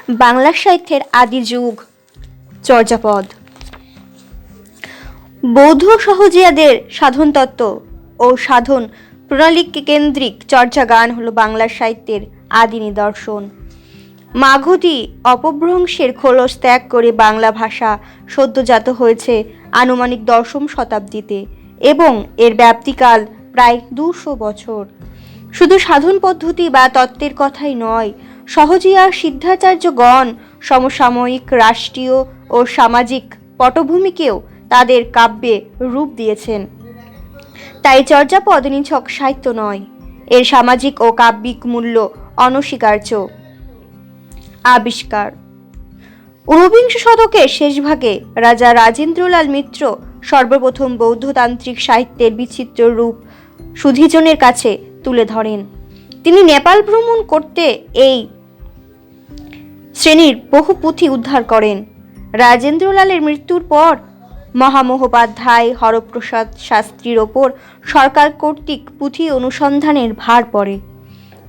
বাংলা সাহিত্যের আদি যুগ। চর্যাপদ। বৌদ্ধ সহজিয়াদের সাধন তত্ত্ব ও সাধন প্রণালী কেন্দ্রিক চর্যা গান হলো বাংলা সাহিত্যের আদি নিদর্শন। মাগধী অপভ্রংশের খোলস ত্যাগ করে বাংলা ভাষা সদ্যজাত হয়েছে আনুমানিক দশম শতাব্দীতে এবং এর ব্যাপ্তিকাল প্রায় 200 বছর। শুধু সাধন পদ্ধতি বা তত্ত্বের কথাই নয়, সহজিয়া সিদ্ধাচার্যগণ সমসাময়িক রাষ্ট্রীয় ও সামাজিক পটভূমিকেও তাদের কাব্যে রূপ দিয়েছেন। তাই চর্যাপদ নিছক সাহিত্য নয়, এর সামাজিক ও কাব্যিক মূল্য অনস্বীকার্য। আবিষ্কার। ঊনবিংশ শতকের শেষভাগে রাজা রাজেন্দ্রলাল মিত্র সর্বপ্রথম বৌদ্ধতান্ত্রিক সাহিত্যের বিচিত্র রূপ সুধীজনের কাছে তুলে ধরেন। তিনি নেপাল ভ্রমণ করতে এই শ্রেণীর বহু পুঁথি উদ্ধার করেন। রাজেন্দ্রলালের মৃত্যুর পর মহামহোপাধ্যায় হরপ্রসাদ শাস্ত্রীর ওপর সরকার কর্তৃক পুঁথি অনুসন্ধানের ভার পড়ে।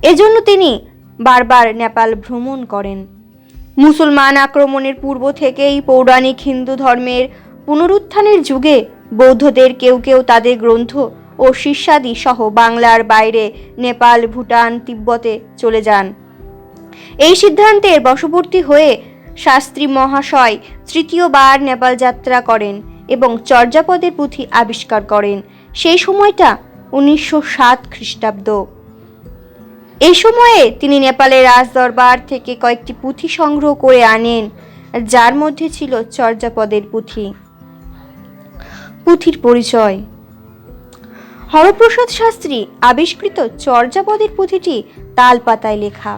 এজন্য তিনি বারবার নেপাল ভ্রমণ করেন। মুসলমান আক্রমণের পূর্ব থেকেই পৌরাণিক হিন্দু ধর্মের পুনরুত্থানের যুগে বৌদ্ধদের কেউ কেউ তাদের গ্রন্থ ও শিষ্যাদি সহ বাংলার বাইরে নেপাল, ভুটান, তিব্বতে চলে যান। এই সিদ্ধান্তের বশবর্তী হয়ে শাস্ত্রী মহাশয় তৃতীয়বার নেপাল যাত্রা করেন এবং চর্যাপদের পুঁথি আবিষ্কার করেন। সেই সময়টা 1907 খ্রিস্টাব্দ। এই সময়ে তিনি নেপালের রাজদরবার থেকে কয়েকটি পুঁথি সংগ্রহ করে আনেন, যার মধ্যে ছিল চর্যাপদের পুঁথি। পুঁথির পরিচয়। হরপ্রসাদ শাস্ত্রী আবিষ্কৃত চর্যাপদের পুঁথিটি তাল পাতায় লেখা।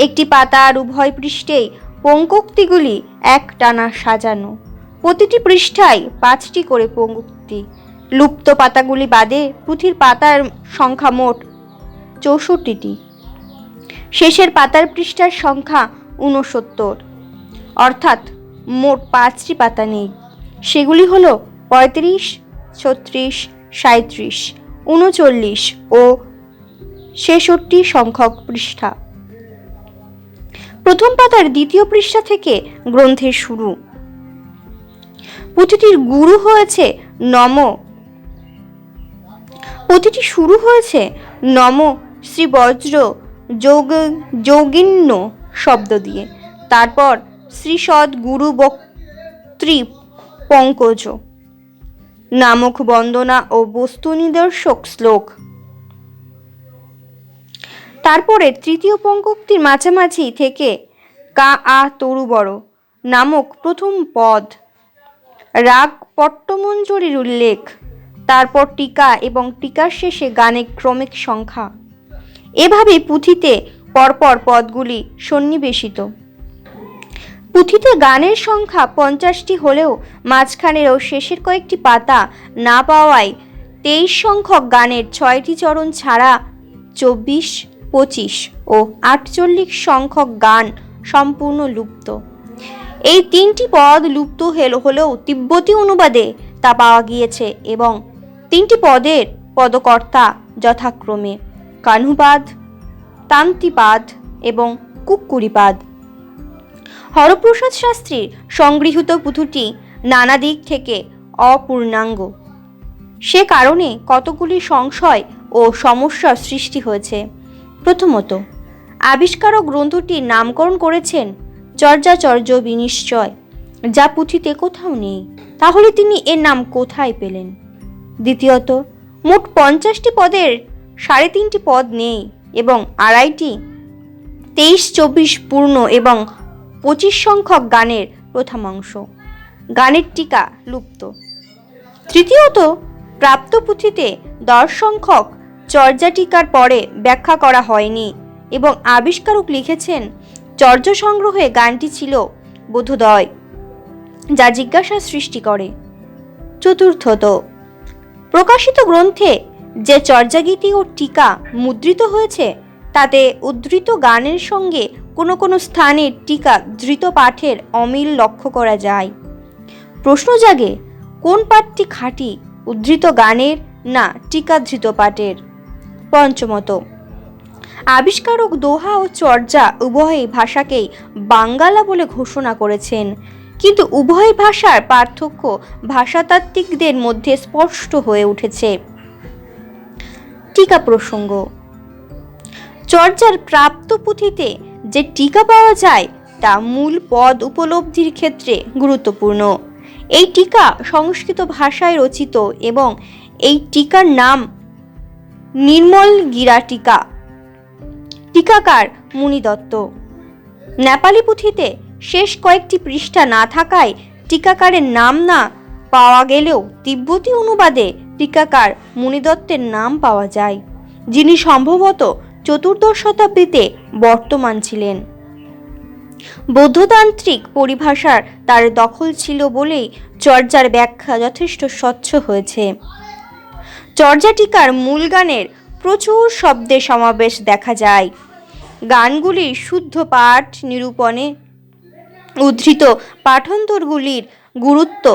একটি পাতার উভয় পৃষ্ঠেই পঙ্কোক্তিগুলি এক টানা সাজানো। প্রতিটি পৃষ্ঠায় 5টি করে পঙ্কোক্তি। লুপ্ত পাতাগুলি বাদে পুঁথির পাতার সংখ্যা মোট 64টি। শেষের পাতার পৃষ্ঠার সংখ্যা 69, অর্থাৎ মোট 5টি পাতা নেই। সেগুলি হল 35, 36, 37, 39 ও 66 সংখ্যক পৃষ্ঠা। প্রথম পাতার দ্বিতীয় পৃষ্ঠা থেকে গ্রন্থের শুরু। পুঁথিটির শুরু হয়েছে নম শ্রী বজ্র যোগিন্য শব্দ দিয়ে, তারপর শ্রী সদ গুরু বক্তৃ পঙ্কজ নামক বন্দনা ও বস্তু নিদর্শক শ্লোক। তারপরে তৃতীয় পঙ্কোক্তির মাঝামাঝি থেকে কা আ তরু বড় নামক প্রথম পদ, রাগ পট্টমঞ্জরির উল্লেখ, তারপর টিকা এবং টিকার শেষে গানের ক্রমিক সংখ্যা। এভাবে পুঁথিতে পরপর পদগুলি সন্নিবেশিত। পুঁথিতে গানের সংখ্যা 50টি হলেও মাঝখানের ও শেষের কয়েকটি পাতা না পাওয়ায় 23 সংখ্যক গানের 6টি চরণ ছাড়া 24, 25 ও 48 সংখ্যক গান সম্পূর্ণ লুপ্ত। এই 3টি পদ লুপ্ত হলেও তিব্বতী অনুবাদে তা পাওয়া গিয়েছে এবং 3টি পদের পদকর্তা যথাক্রমে কাহ্নুপাদ, তান্তিপাদ এবং কুক্কুরিপাদ। হরপ্রসাদ শাস্ত্রীর সংগৃহীত পুঁথিটি নানা দিক থেকে অপূর্ণাঙ্গ। সে কারণে কতগুলি সংশয় ও সমস্যার সৃষ্টি হয়েছে। প্রথমত, আবিষ্কারক গ্রন্থটির নামকরণ করেছেন চর্যাচর্য বিনিশ্চয়, যা পুঁথিতে কোথাও নেই। তাহলে তিনি এর নাম কোথায় পেলেন? দ্বিতীয়ত, মোট 50টি পদের 3.5টি পদ নেই এবং আড়াইটি 23-24 পূর্ণ এবং 25 সংখ্যক গানের প্রথমাংশ। গানের টিকা লুপ্ত। তৃতীয়ত, প্রাপ্ত পুঁথিতে 10 সংখ্যক চর্যা টিকার পরে ব্যাখ্যা করা হয়নি এবং আবিষ্কারক লিখেছেন চর্য সংগ্রহে গানটি ছিল বোধোদয়, যা জিজ্ঞাসা সৃষ্টি করে। চতুর্থত, প্রকাশিত গ্রন্থে যে চর্যাগীতি ও টিকা মুদ্রিত হয়েছে তাতে উদ্ধৃত গানের সঙ্গে কোনো কোনো স্থানে টিকা ধৃত পাঠের অমিল লক্ষ্য করা যায়। প্রশ্ন জাগে, কোন পাঠটি খাঁটি উদ্ধৃত গানের না টিকা ধৃত পাঠের? পঞ্চমত, আবিষ্কারক দোহা ও চর্যা উভয় ভাষাকেই বাঙ্গালা বলে ঘোষণা করেছেন, কিন্তু উভয় ভাষার পার্থক্য ভাষাতাত্ত্বিকদের মধ্যে স্পষ্ট হয়ে উঠেছে। টিকা প্রসঙ্গ: চর্যার প্রাপ্ত পুঁথিতে যে টিকা পাওয়া যায় তা মূল পদ উপলব্ধির ক্ষেত্রে গুরুত্বপূর্ণ। এই টিকা সংস্কৃত ভাষায় রচিত এবং এই টিকার নাম নির্মলগিরা টিকা। টিকাকার মুনি দত্ত। নেপালি পুঁথিতে শেষ কয়েকটি পৃষ্ঠা না থাকায় টিকাকারের নাম না পাওয়া গেলেও তিব্বতী অনুবাদে টিকাকার মুনি দত্তের নাম পাওয়া যায়, যিনি সম্ভবত চতুর্দশ শতাব্দীতে বর্তমান ছিলেন। বৌদ্ধতান্ত্রিক পরিভাষার তার দখল ছিল বলেই চর্যার ব্যাখ্যা যথেষ্ট স্বচ্ছ হয়েছে। চর্যা টিকার মূল গানের প্রচুর শব্দের সমাবেশ দেখা যায়। গানগুলির শুদ্ধ পাঠ নিরূপণে উদ্ধৃত পাঠান্তরগুলির গুরুত্ব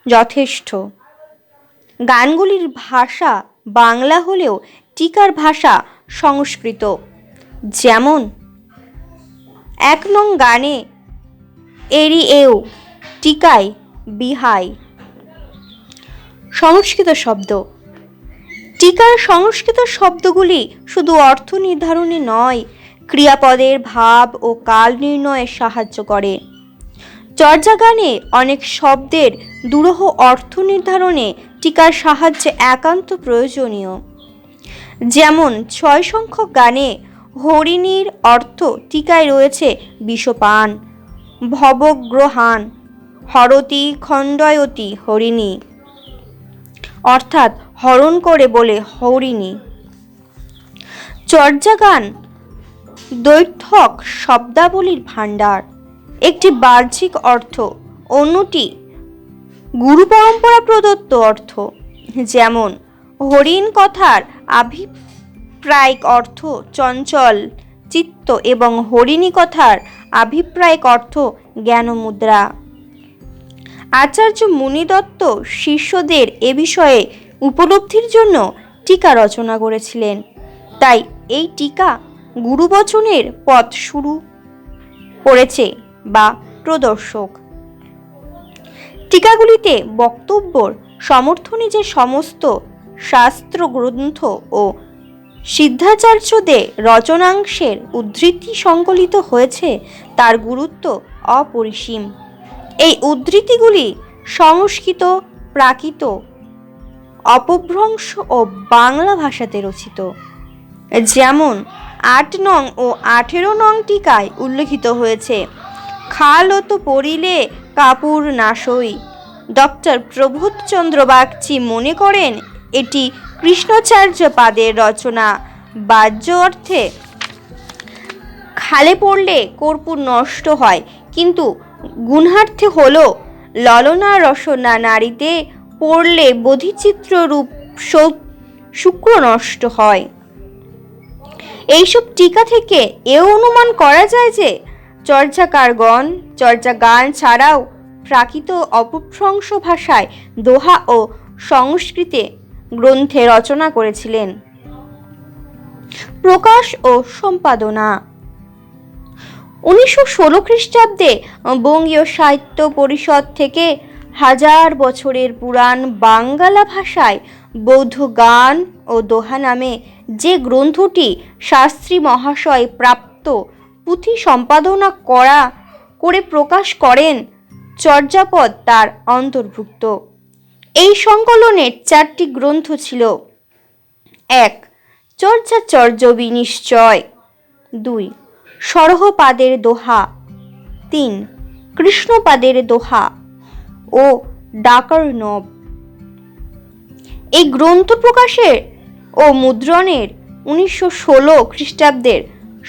যথেষ্ট। গানগুলির ভাষা বাংলা হলেও টিকার ভাষা সংস্কৃত। যেমন ১ নং গানে এরি এও, টিকায় বিহাই। সংস্কৃত শব্দ: টিকার সংস্কৃত শব্দগুলি শুধু অর্থ নির্ধারণে নয়, ক্রিয়াপদের ভাব ও কাল নির্ণয়ে সাহায্য করে। চর্যা গানে অনেক শব্দের দুরূহ অর্থ নির্ধারণে টিকার সাহায্য একান্ত প্রয়োজনীয়। যেমন ৬ সংখ্যক গানে হরিণীর অর্থ টিকায় রয়েছে বিষপান, ভবগ্রহান, হরতি খণ্ডয়তি হরিণী, অর্থাৎ হরণ করে বলে হরিণী। চর্যা গান দ্বৈথক শব্দাবলীর ভাণ্ডার। একটি বাহ্যিক অর্থ, অন্যটি গুরু পরম্পরা প্রদত্ত অর্থ। যেমন হরিণ কথার আভিপ্রায়িক অর্থ চঞ্চল চিত্ত এবং হরিণী কথার আভিপ্রায়িক অর্থ জ্ঞানমুদ্রা। আচার্য মুনি দত্ত শিষ্যদের এ বিষয়ে উপলব্ধির জন্য টিকা রচনা করেছিলেন, তাই এই টিকা গুরুবচনের পথ শুরু করেছে বা প্রদর্শক। টিকাগুলিতে বক্তব্যর সমর্থনে যে সমস্ত শাস্ত্র গ্রন্থ ও সিদ্ধাচার্যদের রচনাংশের উদ্ধৃতি সংকলিত হয়েছে তার গুরুত্ব অপরিসীম। এই উদ্ধৃতিগুলি সংস্কৃত, প্রাকৃত, অপভ্রংশ ও বাংলা ভাষাতে রচিত। যেমন ৮ নং ও ১৮ নং টিকায় উল্লেখিত হয়েছে, খালত পড়িলে কাপুর নাশই। ডক্টর প্রবোধচন্দ্র বাগচি মনে করেন এটি কৃষ্ণাচার্য পাদের রচনা। বাহ্য অর্থে খালে পড়লে কর্পূর নষ্ট হয়, কিন্তু গুণার্থে হল ললনা রসনা নারীতে পড়লে বোধিচিত্র রূপ শুক্র নষ্ট হয়। এইসব টিকা থেকে এও অনুমান করা যায় যে চর্যাকারগণ চর্যা গান ছাড়াও প্রাকৃত অপভ্রংশ ভাষায় দোহা ও সংস্কৃতে গ্রন্থে রচনা করেছিলেন। প্রকাশ ও সম্পাদনা: ১৯১৬ খ্রিস্টাব্দে বঙ্গীয় সাহিত্য পরিষদ থেকে ১০০০ বছরের পুরাণ বাঙ্গালা ভাষায় বৌদ্ধ গান ও দোহা নামে যে গ্রন্থটি শাস্ত্রী মহাশয় প্রাপ্ত পুঁথি সম্পাদনা করে প্রকাশ করেন, চর্যাপদ তার অন্তর্ভুক্ত। এই সংকলনের ৪টি গ্রন্থ ছিল: ১. চর্যাচর্য বিনিশ্চয়, ২. সরহপাদের দোহা, ৩. কৃষ্ণপাদের দোহা ও ডাকার্ণব। এই গ্রন্থ প্রকাশের ও মুদ্রণের ১৯১৬ খ্রিস্টাব্দের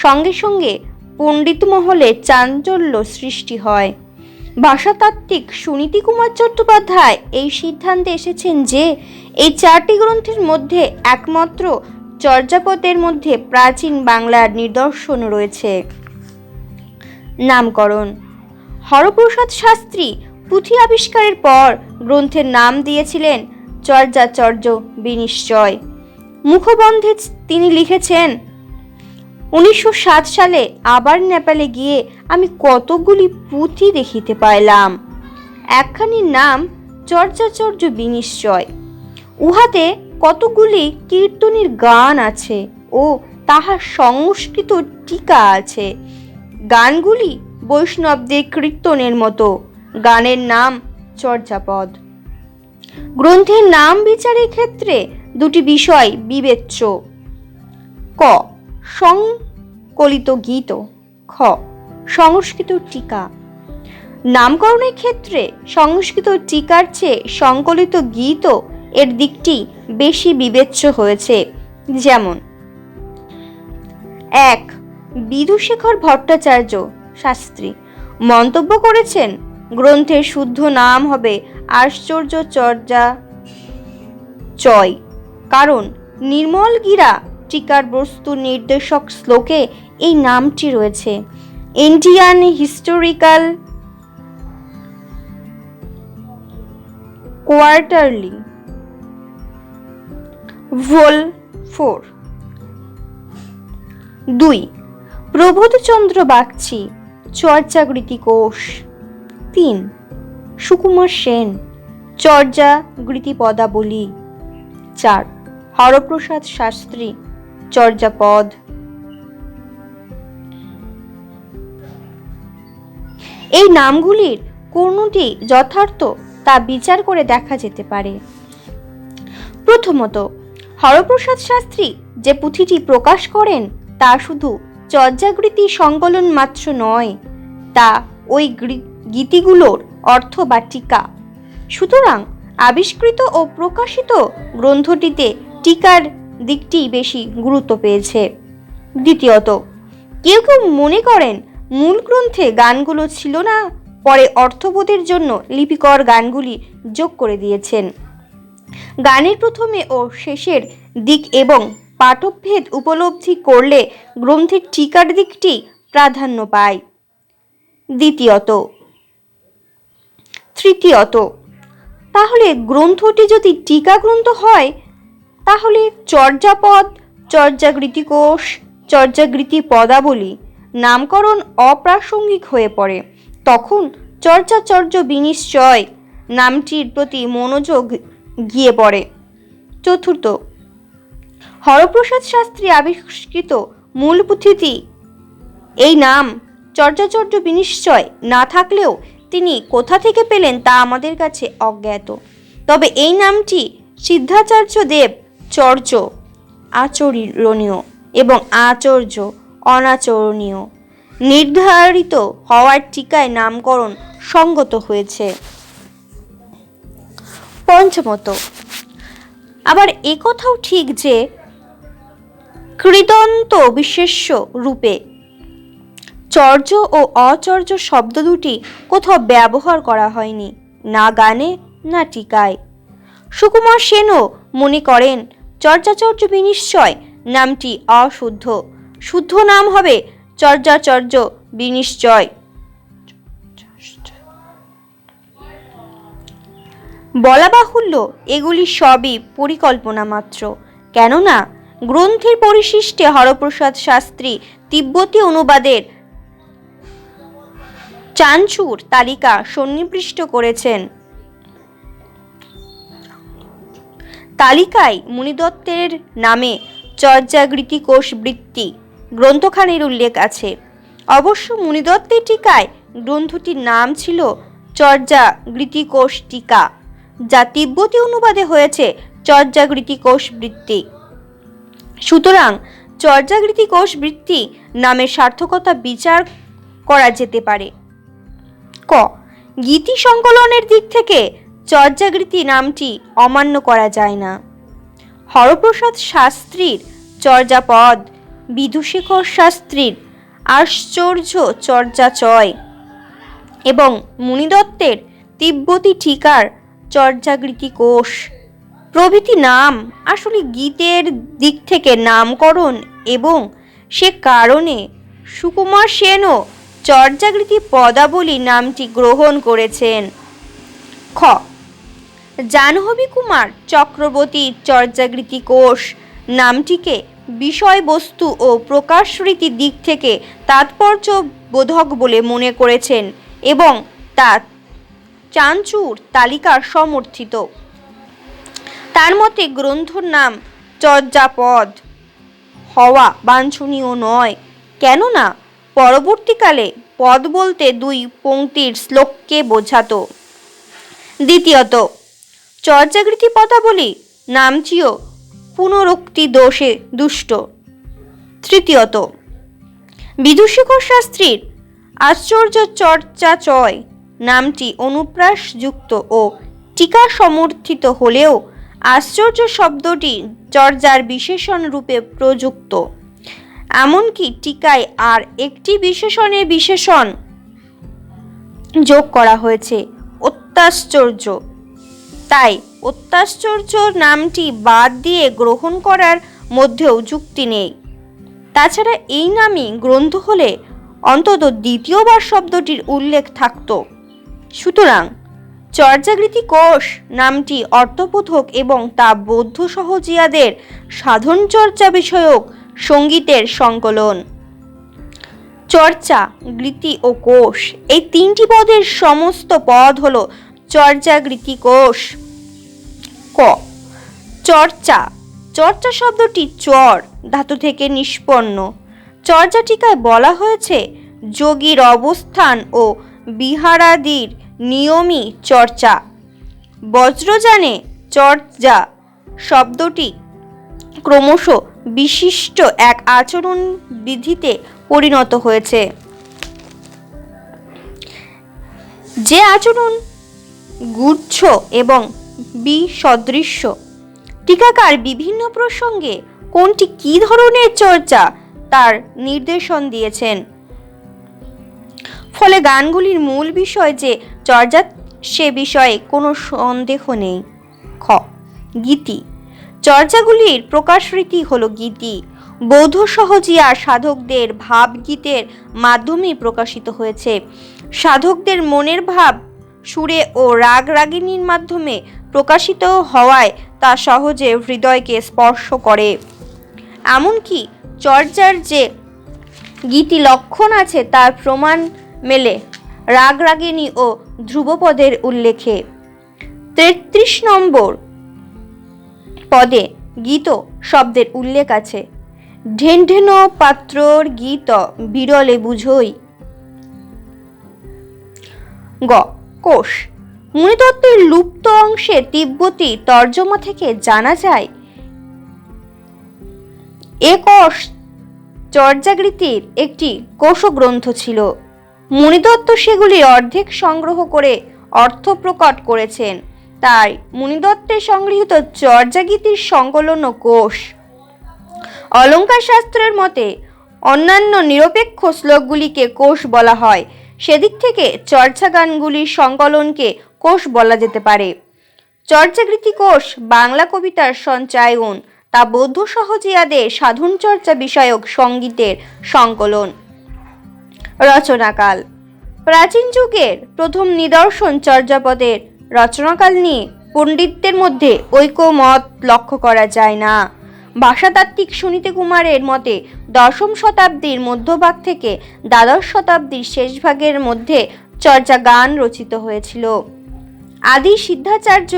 সঙ্গে সঙ্গে পণ্ডিত মহলে চাঞ্চল্য সৃষ্টি হয়। ভাষাতাত্ত্বিক সুনীতি কুমার চট্টোপাধ্যায় এই সিদ্ধান্তে এসেছেন যে এই ৪টি গ্রন্থের মধ্যে একমাত্র চর্যাপদের মধ্যে প্রাচীন বাংলার নিদর্শন রয়েছে। নামকরণ: হরপ্রসাদ শাস্ত্রী পুঁথি আবিষ্কারের পর গ্রন্থের নাম দিয়েছিলেন চর্যাচর্য বিনিশ্চয়। মুখবন্ধে তিনি লিখেছেন, 1907 সালে আবার নেপালে গিয়ে আমি কতগুলি পুঁথি দেখিতে পাইলাম। একখানির নাম চর্যাচর্য বিনিশ্চয়। উহাতে কতগুলি কীর্তনীর গান আছে ও তাহার সংস্কৃত টিকা আছে। গানগুলি বৈষ্ণবদের কীর্তনের মতো। গানের নাম চর্যাপদ। গ্রন্থের নাম বিচারের ক্ষেত্রে দুটি বিষয় বিবেচ্য: ক সংকলিত গীত, খ সংস্কৃত টিকা। নামকরণের ক্ষেত্রে সংস্কৃত টিকার চেয়ে সংকলিত গীত এর দিকটি বেশি বিবেচ্য হয়েছে। যেমন: 1. বিধুশেখর ভট্টাচার্য শাস্ত্রী মন্তব্য করেছেন, গ্রন্থের শুদ্ধ নাম হবে আশ্চর্য চর্যা চয়, কারণ নির্মলগিরা টিকার বস্তু নির্দেশক শ্লোকে এই নামটি রয়েছে। ইন্ডিয়ান হিস্টোরিক্যাল কোয়ার্টারলি, ভোল 4। 2. প্রবোধচন্দ্র বাগচি চর্যাগৃতি কোষ। 3. সুকুমার সেন চর্যাগৃতি পদাবলী। 4. হরপ্রসাদ শাস্ত্রী চর্যাপদ। এই নামগুলির কোনটি যথার্থ তা বিচার করে দেখা যেতে পারে। প্রথমত, হরপ্রসাদ শাস্ত্রী যে পুঁথিটি প্রকাশ করেন তা শুধু চর্যাগৃতি সংকলন মাত্র নয়, তা ওই গীতিগুলোর অর্থ বা টিকা। সুতরাং আবিষ্কৃত ও প্রকাশিত গ্রন্থটিতে টিকার দিকটি বেশি গুরুত্ব পেয়েছে। দ্বিতীয়ত, কেউ কেউ মনে করেন মূল গ্রন্থে গানগুলো ছিল না, পরে অর্থবোধের জন্য লিপিকর গানগুলি যোগ করে দিয়েছেন। গানের প্রথমে ও শেষের দিক এবং পাঠভেদ উপলব্ধি করলে গ্রন্থের টিকার দিকটি প্রাধান্য পায়। তৃতীয়ত, তাহলে গ্রন্থটি যদি টিকা গ্রন্থ হয়, তাহলে চর্যাপদ, চর্যাগৃতি কোষ, চর্যাগৃতি পদাবলী নামকরণ অপ্রাসঙ্গিক হয়ে পড়ে। তখন চর্যাচর্য বিনিশ্চয় নামটির প্রতি মনোযোগ গিয়ে পড়ে। চতুর্থ, হরপ্রসাদ শাস্ত্রী আবিষ্কৃত মূল পুঁথিটি এই নাম চর্যাচর্য বিনিশ্চয় না থাকলেও তিনি কোথা থেকে পেলেন তা আমাদের কাছে অজ্ঞাত। তবে এই নামটি সিদ্ধাচার্য দেব চর্য আচরণীয় এবং আচর্য অনাচরণীয় নির্ধারিত হওয়ার টিকায় নামকরণ সঙ্গত হয়েছে। পঞ্চমত, আবার একথাও ঠিক যে কৃদন্ত বিশেষ্য রূপে চর্য ও অচর্য শব্দ দুটি কোথাও ব্যবহার করা হয়নি, না গানে না টিকায়। সুকুমার সেনও মনে করেন চর্যাচর্য বিনিশ্চয় নামটি অশুদ্ধ, শুদ্ধ নাম হবে চর্যাচর্য বিনিশ্চয়। বলা বাহুল্য, এগুলি সবই পরিকল্পনা মাত্র, কেননা গ্রন্থের পরিশিষ্টে হরপ্রসাদ শাস্ত্রী তিব্বতী অনুবাদের চাঞ্চুর তালিকা সন্নিবিষ্ট করেছেন। তালিকায় মুনিদত্তের নামে চর্যাগৃতি কোষ বৃত্তি গ্রন্থখানির উল্লেখ আছে। অবশ্য মুনিদত্তের টিকায় গ্রন্থটির নাম ছিল চর্যাগৃতি কোষ টিকা, যা তিব্বতী অনুবাদে হয়েছে চর্যাগৃতি কোষ বৃত্তি। সুতরাং চর্যাগৃতি কোষ বৃত্তি নামের সার্থকতা বিচার করা যেতে পারে। ক গীতি সংকলনের দিক থেকে চর্যাগৃতি নামটি অমান্য করা যায় না। হরপ্রসাদ শাস্ত্রীর চর্যাপদ, বিধুশেখর শাস্ত্রীর আশ্চর্য চর্যাচয় এবং মুনিদত্তের তিব্বতী টিকার চর্যাগৃতি কোষ প্রভৃতি নাম আসলে গীতের দিক থেকে নামকরণ, এবং সে কারণে সুকুমার সেনও চর্যাগৃতি পদাবলী নামটি গ্রহণ করেছেন। খ জাহ্নবী কুমার চক্রবর্তীর চর্যাগৃতি কোষ নামটিকে বিষয়বস্তু ও প্রকাশরীতির দিক থেকে তাৎপর্য বোধক বলে মনে করেছেন এবং তা চাঞ্চুর তালিকার সমর্থিত। তার মতে গ্রন্থর নাম চর্যাপদ হওয়া বাঞ্ছনীয় নয়, কেননা পরবর্তীকালে পদ বলতে 2 পংক্তির শ্লোককে বোঝাতো। দ্বিতীয়ত, চর্যাগীতি পদাবলী নামটিও পুনরুক্তি দোষে দুষ্ট। তৃতীয়ত, বিদুশেখর শাস্ত্রীর আশ্চর্য চর্যাচয় নামটি অনুপ্রাসযুক্ত ও টিকা সমর্থিত হলেও আশ্চর্য শব্দটি চর্যার বিশেষণ রূপে প্রযুক্ত। এমনকি টিকায় আর একটি বিশেষণের বিশেষণ যোগ করা হয়েছে, অত্যাশ্চর্য। তাই অত্যাশ্চর্য নামটি বাদ দিয়ে গ্রহণ করার মধ্যেও যুক্তি নেই। তাছাড়া এই নামই গ্রন্থ হলে অন্তত দ্বিতীয়বার শব্দটির উল্লেখ থাকত। সুতরাং চর্যাগীতি কোষ নামটি অর্থবোধক এবং তা বৌদ্ধ সহজিয়াদের সাধন চর্চা বিষয়ক সঙ্গীতের সংকলন। চর্চা, গীতি ও কোষ এই 3টি পদের সমস্ত পদ হল চর্যাগীতি কোষ। ক, চর্চা। চর্চা শব্দটি চর ধাতু থেকে নিষ্পন্ন। চর্যা টিকায় বলা হয়েছে যোগীর অবস্থান ও বিহারাদির নিয়মই চর্চা। বজ্রযানে চর্যা শব্দটি ক্রমশ বিশিষ্ট এক আচরণ বিধিতে পরিণত হয়েছে, যে আচরণ গুচ্ছ এবং বিসদৃশ্য। টিকাকার বিভিন্ন প্রসঙ্গে কোনটি কি ধরনের চর্চা তার নির্দেশন দিয়েছেন। ফলে গানগুলির মূল বিষয় যে চর্যা সে বিষয়ে কোনো সন্দেহ নেই। খ, গীতি। চর্যাগুলির প্রকাশরীতি হল গীতি। বৌদ্ধ সহজিয়া সাধকদের ভাবগীতের মাধ্যমে প্রকাশিত হয়েছে। সাধকদের মনের ভাব সুরে ও রাগ রাগিনীর মাধ্যমে প্রকাশিত হওয়ায় তা সহজে হৃদয়কে স্পর্শ করে। এমনকি চর্যার যে গীতি লক্ষণ আছে তার প্রমাণ মেলে রাগ রাগিনী ও ধ্রুবপদের উল্লেখে। 33 নম্বর পদে গীত শব্দের উল্লেখ আছে। ঢেনঢেন পাত্রর গীত বিরলে বুঝই। গ, কোষ। মুনিতত্ত্বের লুপ্ত অংশে তিব্বতী তর্জমা থেকে জানা যায় এ কোষ চর্যাগীতির একটি কোষগ্রন্থ ছিল। মুনিদত্ত সেগুলি অর্ধেক সংগ্রহ করে অর্থ প্রকট করেছেন। তাই মুনিদত্তের সংগৃহীত চর্যাগীতির সংকলন ও কোষ। অলঙ্কার শাস্ত্রের মতে অন্যান্য নিরপেক্ষ শ্লোকগুলিকে কোষ বলা হয়। সেদিক থেকে চর্যা গানগুলির সংকলনকে কোষ বলা যেতে পারে। চর্যাগীতি কোষ বাংলা কবিতার সঞ্চয়ন, তা বৌদ্ধ সহজিয়াদের সাধন চর্চা বিষয়ক সঙ্গীতের সংকলন। রচনাকাল। প্রাচীন যুগের প্রথম নিদর্শন চর্যাপদের রচনাকাল নিয়ে পণ্ডিতদের মধ্যে ঐকমত লক্ষ্য করা যায় না। ভাষাতাত্ত্বিক সুনীতি কুমারের মতে 10ম শতাব্দীর মধ্যভাগ থেকে দ্বাদশ শতাব্দীর শেষভাগের মধ্যে চর্যা গান রচিত হয়েছিল। আদি সিদ্ধাচার্য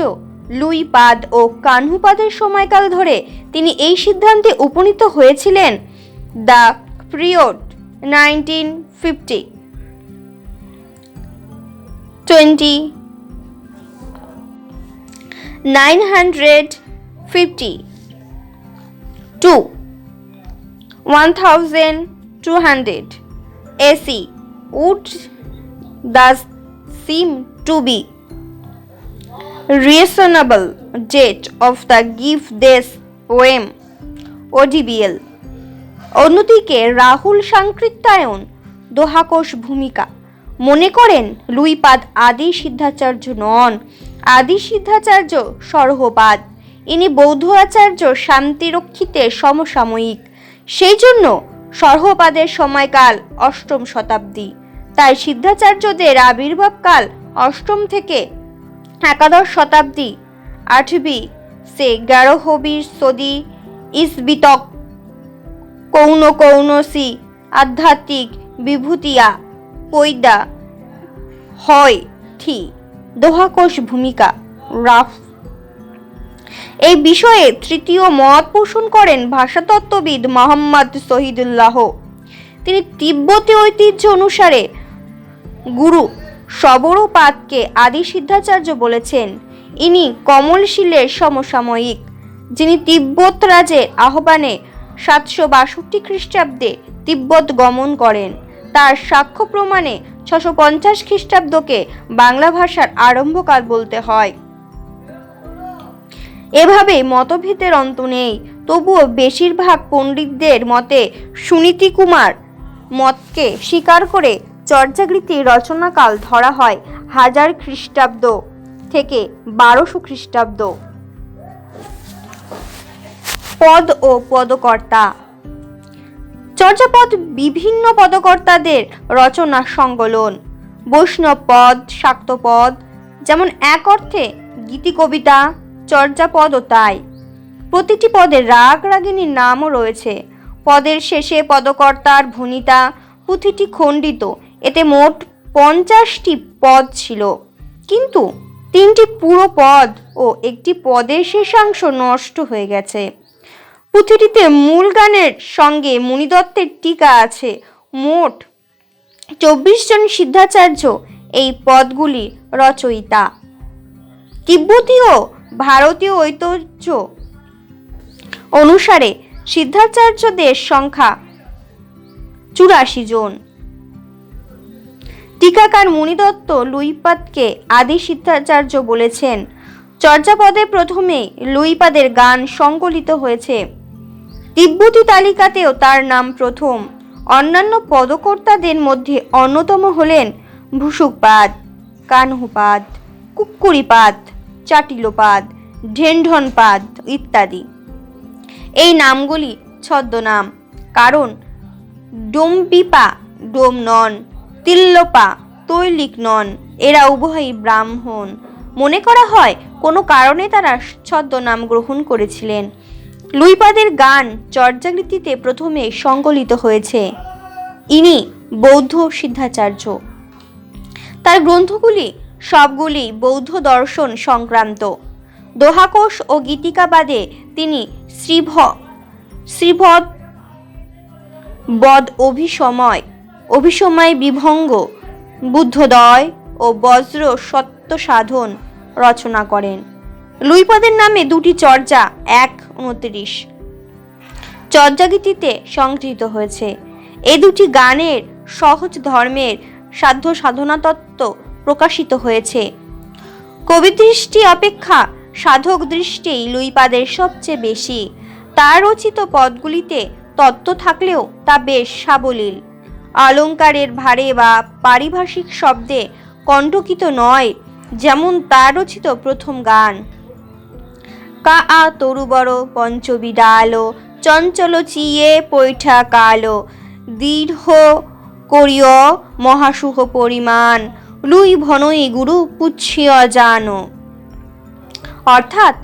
লুইপাদ ও কাহ্নুপাদের সময়কাল ধরে তিনি এই সিদ্ধান্তে উপনীত হয়েছিলেন। The period 1950 to 1200 AC would thus seem to be reasonable date of the give this poem ODBL. অন্যদিকে রাহুল সাংকৃত্যায়ন দোহাকোষ ভূমিকা মনে করেন লুইপাদ আদি সিদ্ধাচার্য নন। আদি সিদ্ধাচার্য সরহপাদ। ইনি বৌদ্ধ আচার্য শান্তিরক্ষিতের সমসাময়িক। সেই জন্য সরহপাদের সময়কাল 8ম শতাব্দী। তাই সিদ্ধাচার্যদের আবির্ভাবকাল 8ম থেকে 11 শতাব্দী। 8वीं से 11वीं सदी ईस्वी तक কৌনসি আধ্যাত্মিক বিভূতিয়া পৈদা হয় থি দোহাকোষ ভূমিকা রাফ। এই বিষয়ে তৃতীয় মত পোষণ করেন ভাষাতত্ত্ববিদ মোহাম্মদ শহীদুল্লাহ। তিনি তিব্বতী ঐতিহ্য অনুসারে গুরু সবরপাদকে আদি সিদ্ধাচার্য বলেছেন। ইনি কমলশীলের সমসাময়িক, যিনি তিব্বত রাজের আহ্বানে 762 খ্রিস্টাব্দে তিব্বত গমন করেন। তার সাক্ষ্য প্রমাণে 650 খ্রিস্টাব্দকে বাংলা ভাষার আরম্ভকাল বলতে হয়। এভাবে মতভেদের অন্ত নেই, তবুও বেশিরভাগ পণ্ডিতদের মতে সুনীতি কুমার মতকে স্বীকার করে চর্যাগীতি রচনাকাল ধরা হয় 1000 খ্রিস্টাব্দ থেকে 1200 খ্রিস্টাব্দ। পদ ও পদকর্তা। চর্যাপদ বিভিন্ন পদকর্তাদের রচনা সংকলন। বৈষ্ণব পদ, শাক্ত পদ যেমন এক অর্থে গীতি কবিতা, চর্যাপদও তাই। প্রতিটি পদের রাগ রাগিনীর নামও রয়েছে। পদের শেষে পদকর্তার ভণিতা পুঁথিটি খণ্ডিত। এতে মোট 50টি পদ ছিল, কিন্তু 3টি পুরো পদ ও একটি পদের শেষাংশ নষ্ট হয়ে গেছে। পুঁথিটিতে মূল গানের সঙ্গে মুনিদত্তের টিকা আছে। মোট 24 জন সিদ্ধাচার্য এই পদগুলি রচয়িতা। তিব্বতী ও ভারতীয় ঐতিহ্য অনুসারে সিদ্ধাচার্যদের সংখ্যা 84 জন। টিকাকার মুনিদত্ত লুইপাদকে আদি সিদ্ধাচার্য বলেছেন। চর্যাপদে প্রথমে লুইপাদের গান সংকলিত হয়েছে। তিব্বতী তালিকাতেও তার নাম প্রথম। অন্যান্য পদকর্তাদের মধ্যে অন্যতম হলেন ভূসুকপাদ, কানহুপাদ, কুক্কুরিপাদ, চাটিলোপাদ, ঢেণ্ঢনপাদ ইত্যাদি। এই নামগুলি ছদ্মনাম, কারণ ডোমপিপা ডোম নন, তিল্লোপা তৈলিক নন, এরা উভয়ই ব্রাহ্মণ। মনে করা হয় কোনো কারণে তারা ছদ্মনাম গ্রহণ করেছিলেন। লুইপাদের গান চর্যাগীতিতে প্রথমে সংকলিত হয়েছে। ইনি বৌদ্ধ সিদ্ধাচার্য। তার গ্রন্থগুলি সবগুলি বৌদ্ধ দর্শন সংক্রান্ত। দোহাকোষ ও গীতিকা বাদে তিনি শ্রীভদ বদ অভিসময় বিভঙ্গ, বুদ্ধোদয় ও বজ্র সত্য সাধন রচনা করেন। লুইপাদের নামে 2টি চর্যা 1-29 চর্যাগীতিতে সংগৃহীত হয়েছে। এই 2টি গানের সহজ ধর্মের সাধ্য সাধনা তত্ত্ব প্রকাশিত হয়েছে। কবি দৃষ্টি অপেক্ষা সাধক দৃষ্টি লুইপাদের সবচেয়ে বেশি। তার রচিত পদগুলিতে তত্ত্ব থাকলেও তা বেশ সাবলীল, অলঙ্কারের ভারে বা পারিভাষিক শব্দে কণ্টকিত নয়, যেমন তার রচিত প্রথম গান কা আ তরুবর পঞ্চবিডাল চঞ্চল চিয়ে পৈঠা কালো দীর্ঘ করিয় মহাসুহ পরিমাণ লুই ভনই গুরু পুচ্ছিয় জানো। অর্থাৎ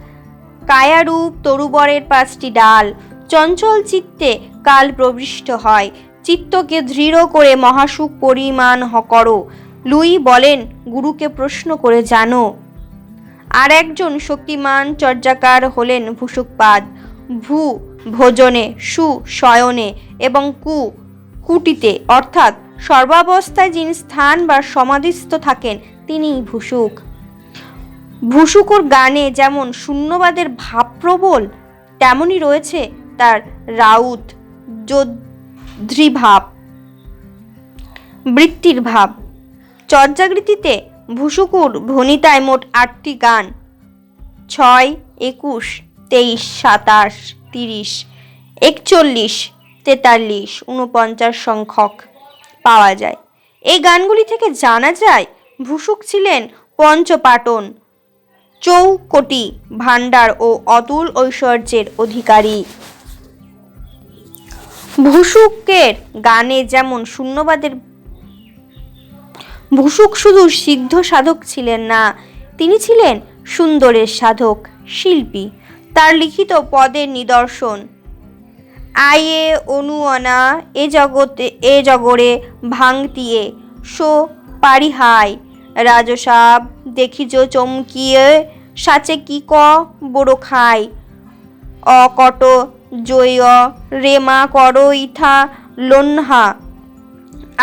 কায়ারূপ তরুবরের 5টি ডাল চঞ্চল চিত্তে কাল প্রবিষ্ট হয়, চিত্তকে দৃঢ় করে মহাসুখ পরিমাণ করো। লুই বলেন, গুরুকে প্রশ্ন করে জানো। আর একজন শক্তিমান চর্যাকার হলেন ভূসুকপাদ। ভূ ভোজনে, সু শয়নে এবং কুটিতে, অর্থাৎ সর্বাবস্থায় যিনি স্থান বা সমাধিস্থ থাকেন তিনিই ভূসুক। ভূসুকুর গানে যেমন শূন্যবাদের ভাব প্রবল, তেমনই রয়েছে তার রাউত যোদ্ধ্রীভাব, বৃত্তির ভাব। চর্যাগীতিতে ভূসুকুর ভণিতায় মোট 8টি গান 6, 21, 23, 27, 30, 41, 43, 49 সংখ্যক পাওয়া যায়। এই গানগুলি থেকে জানা যায় ভূসুক ছিলেন পঞ্চপাটন, চৌকটি ভাণ্ডার ও অতুল ঐশ্বর্যের অধিকারী। ভূসুকের গানে যেমন শূন্যবাদের ভূসুক শুধু সিদ্ধ সাধক ছিলেন না, তিনি ছিলেন সুন্দরের সাধক, শিল্পী। তার লিখিত পদের নিদর্শন আয়ে অনুঅনা এ জগরে ভাঙতিয়ে সো পারিহাই রাজসাব দেখিজ চমকিয়ে সাচে কি ক বড় খাই অকট জয় রেমা কর ইথা লন্হা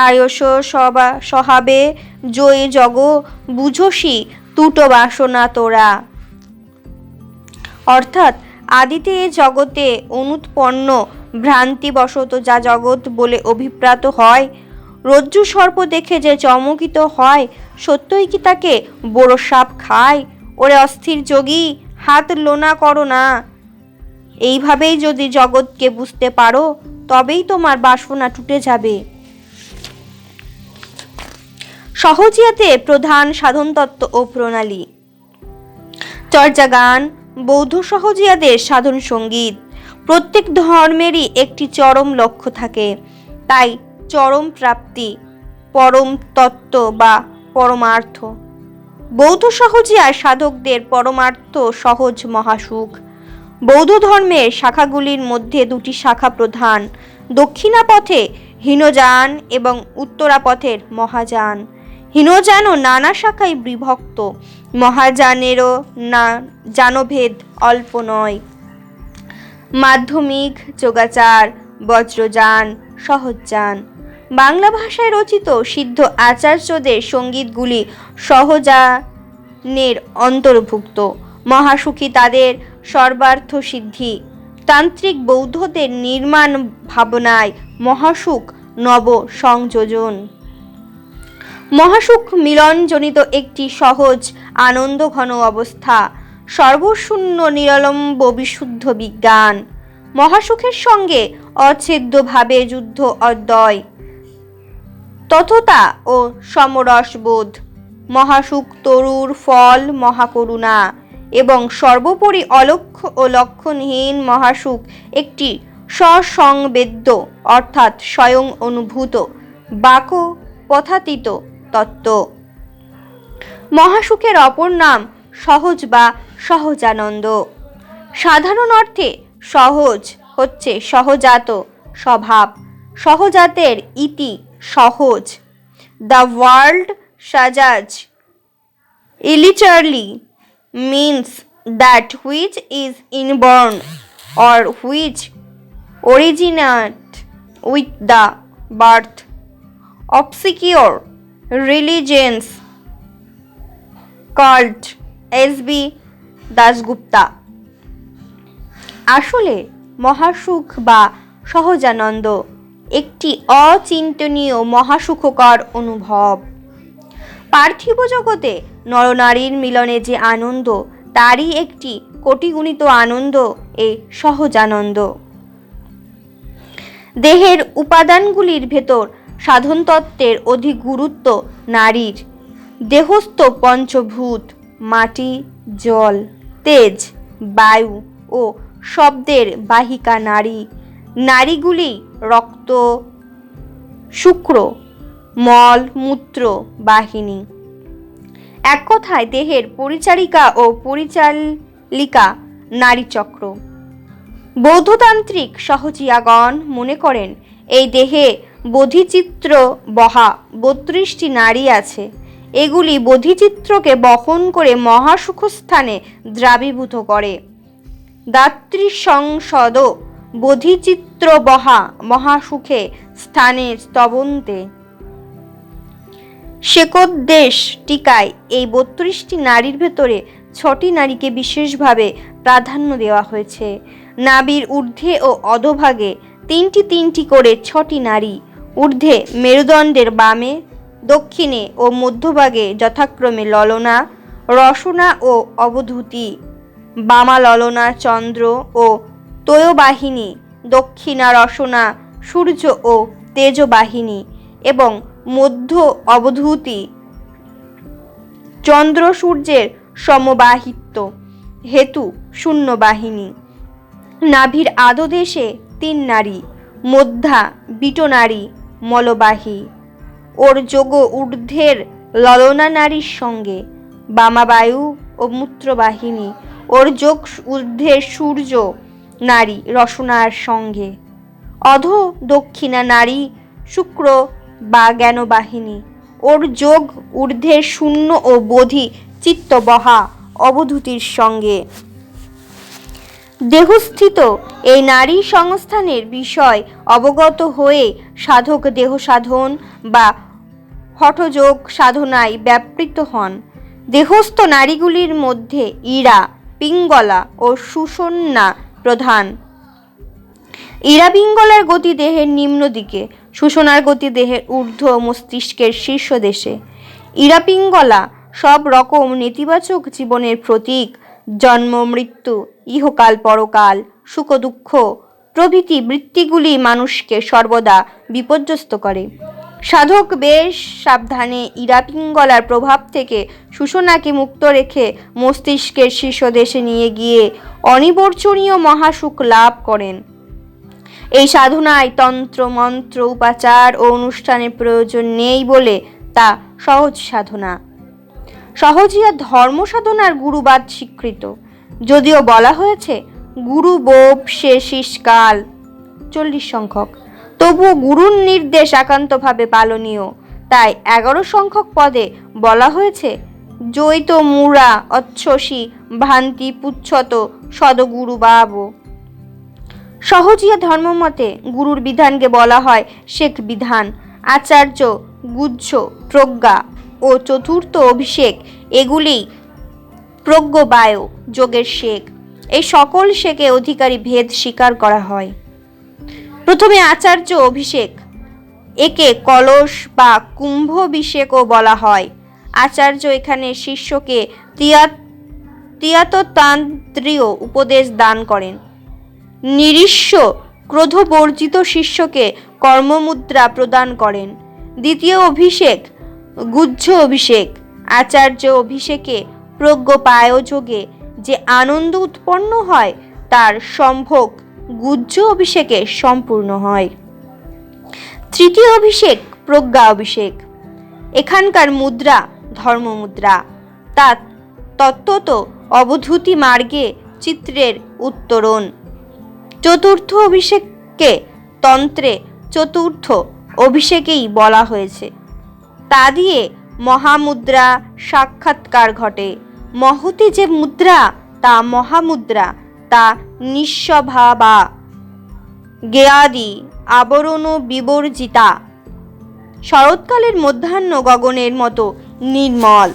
আয়স সহাবে জয় জগ বুঝসি তুটো বাসনা তোরা। অর্থাৎ আদিতে এ জগতে অনুৎপন্ন ভ্রান্তিবশত যা জগৎ বলে অভিপ্রাত হয়, রজ্জু সর্প দেখে যে চমকিত হয়, সত্যই কি তাকে বড় সাপ খায়? ওরে অস্থির যোগী, হাত লোনা করো না। এইভাবেই যদি জগৎকে বুঝতে পারো, তবেই তোমার বাসনা টুটে যাবে। সহজিয়াতে প্রধান সাধনতত্ত্ব ও প্রণালী। চর্যাগান বৌদ্ধ সহজিয়াদের সাধন সঙ্গীত। প্রত্যেক ধর্মেরই একটি চরম লক্ষ্য থাকে, তাই চরম প্রাপ্তি, পরম তত্ত্ব বা পরমার্থ। বৌদ্ধ সহজিয়ার সাধকদের পরমার্থ সহজ মহাসুখ। বৌদ্ধ ধর্মের শাখাগুলির মধ্যে দুটি শাখা প্রধান, দক্ষিণা পথে হীনযান এবং উত্তরা পথের মহাযান। হীনযানও নানা শাখায় বিভক্ত, মহাযানেরও জানভেদ অল্প নয়। মাধ্যমিক, যোগাচার, বজ্রযান, সহজযান। বাংলা ভাষায় রচিত সিদ্ধ আচার্যদের সঙ্গীতগুলি সহজানের অন্তর্ভুক্ত। মহাসুখী তাদের সর্বার্থ সিদ্ধি। তান্ত্রিক বৌদ্ধদের নির্মাণ ভাবনায় মহাসুখ নব সংযোজন। মহাসুখ মিলনজনিত একটি সহজ আনন্দ ঘন অবস্থা, সর্বশূন্য নিরলম্ব বিশুদ্ধ বিজ্ঞান। মহাসুখের সঙ্গে অচ্ছেদ্যভাবে যুদ্ধ অদ্বয়, তথতা ও সমরসবোধ। মহাসুখ তরুর ফল মহাকরুণা, এবং সর্বোপরি অলক্ষ্য ও লক্ষণহীন মহাসুখ একটি স্বসংবেদ্য অর্থাৎ স্বয়ং অনুভূত বাক পথাতীত তত্ত্ব। মহাসুখের অপর নাম সহজ বা সহজানন্দ। সাধারণ অর্থে সহজ হচ্ছে সহজাত স্বভাব। সহজাতের ইতি সহজ। দ্য ওয়ার্ল্ড সাজাজ literally means that which is inborn or which originate with the birth. Obscure religions called S.B. Dasgupta. আসলে মহাসুখ বা সহজানন্দ একটি অচিন্তনীয় মহাসুখকর অনুভব। পার্থিব জগতে নরনারীর মিলনে যে আনন্দ, তারই একটি কোটিগুণিত আনন্দ এই সহজানন্দ। দেহের উপাদানগুলির ভেতর সাধনতত্ত্বের অধিক গুরুত্ব নারীর। দেহস্থ পঞ্চভূত মাটি, জল, তেজ, বায়ু ও শব্দের বাহিকা নারী। নারীগুলি রক্ত, শুক্র, মল, মূত্র বাহিনী। এক কথায় দেহের পরিচারিকা ও পরিচালিকা নারীচক্র। বৌদ্ধতান্ত্রিক সহজিয়াগণ মনে করেন এই দেহে বোধিচিত্র বহা ৩২টি নারী আছে। এগুলি বোধিচিত্রকে বহন করে মহাসুখস্থানে দ্রাবীভূত করে। দাত্রী সংসদ বোধিচিত্র বহা মহাসুখে স্থানে স্তবন্তে। শেকোদ্দেশ টিকায় এই ৩২টি নারীর ভেতরে ৬টি নারীকে বিশেষভাবে প্রাধান্য দেওয়া হয়েছে। নাভির ঊর্ধ্বে ও অধোভাগে ৩টি করে ৬টি নারী। ঊর্ধ্বে মেরুদণ্ডের বামে, দক্ষিণে ও মধ্যভাগে যথাক্রমে ললনা, রসনা ও অবধূতি। বামা ললনা চন্দ্র ও তয়োবাহিনী, দক্ষিণা রসনা সূর্য ও তেজবাহিনী এবং মধ্য অবধূতি চন্দ্র সূর্যের সমবাহিত্ব হেতু শূন্য বাহিনী। নাভির আদদেশে ৩ নারী, মধ্যা বিটনারী মলবাহী। ওর যোগ ঊর্ধ্বের ললনা নারীর সঙ্গে বামাবায়ু ও মূত্রবাহিনী। ওর যোগ ঊর্ধ্বের সূর্য নারী রসনার সঙ্গে। অধ দক্ষিণা নারী শুক্র বা জ্ঞানবাহিনী, ওর যোগ ঊর্ধ্বের শূন্য ও বোধি চিত্ত বহা অবধূতির সঙ্গে। দেহস্থিত এই নারী সংস্থানের বিষয় অবগত হয়ে সাধক দেহ সাধন বা হঠযোগ সাধনায় ব্যাপৃত হন। দেহস্থ নারীগুলির মধ্যে ইরা, পিঙ্গলা ও সুষন্না প্রধান। ইরা পিঙ্গলার গতি দেহের নিম্ন দিকে, সুষনার গতি দেহের ঊর্ধ্ব মস্তিষ্কের শীর্ষ দেশে। ইরা পিঙ্গলা সব রকম নেতিবাচক জীবনের প্রতীক, জন্ম মৃত্যু, ইহকাল পরকাল, সুখ দুঃখ প্রভৃতি বৃত্তিগুলি মানুষকে সর্বদা বিপর্যস্ত করে। সাধক বেশ সাবধানে ইরা পিঙ্গলার প্রভাব থেকে সুষনাকে মুক্ত রেখে মস্তিষ্কের শীর্ষ দেশে নিয়ে গিয়ে অনিবর্চনীয় মহাসুখ লাভ করেন। এই সাধনায় তন্ত্র মন্ত্র উপাচার ও অনুষ্ঠানের প্রয়োজন নেই বলে তা সহজ সাধনা। সহজিয়া ধর্ম সাধনার গুরুবাদ স্বীকৃত, যদিও বলা হয়েছে গুরু বোপ শেষিসকাল 40 সংখ্যক, তবুও গুরুর নির্দেশ একান্তভাবে পালনীয়। তাই 11 সংখ্যক পদে বলা হয়েছে জৈত মুরা অচ্ছসী ভান্তি পুচ্ছত সদগুরু বাব। সহজিয়া ধর্মমতে গুরুর বিধানকে বলা হয় শেখ বিধান। আচার্য, গুহ্য, প্রজ্ঞা ও চতুর্থ অভিষেক এগুলি প্রজ্ঞবায় যোগের শেখ। এই সকল শেখে অধিকারী ভেদ স্বীকার করা হয়। প্রথমে আচার্য অভিষেক, একে কলস বা কুম্ভভিষেকও বলা হয়। আচার্য এখানে শিষ্যকে তিয়াততান্ত্রীয় উপদেশ দান করেন। নিরীশ্ব ক্রোধবর্জিত শিষ্যকে কর্মমুদ্রা প্রদান করেন। দ্বিতীয় অভিষেক গুহ্য অভিষেক। আচার্য অভিষেকে প্রজ্ঞপায় যোগে যে আনন্দ উৎপন্ন হয় তার সম্ভোগ গুহ্য অভিষেকে সম্পূর্ণ হয়। তৃতীয় অভিষেক প্রজ্ঞা অভিষেক। এখানকার মুদ্রা ধর্মমুদ্রা, তা তত্ত্বত অবধূতি মার্গে চিত্রের উত্তরণ। চতুর্থ অভিষেককে তন্ত্রে চতুর্থ অভিষেকেই বলা হয়েছে। তা দিয়ে মহামুদ্রা সাক্ষাৎকার ঘটে। মহতি যে মুদ্রা তা মহামুদ্রা, তা নিঃস্বভাবা জ্ঞেয়াদি আবরণ বিবর্জিতা, শরৎকালের মধ্যাহ্ন গগনের মতো নির্মল।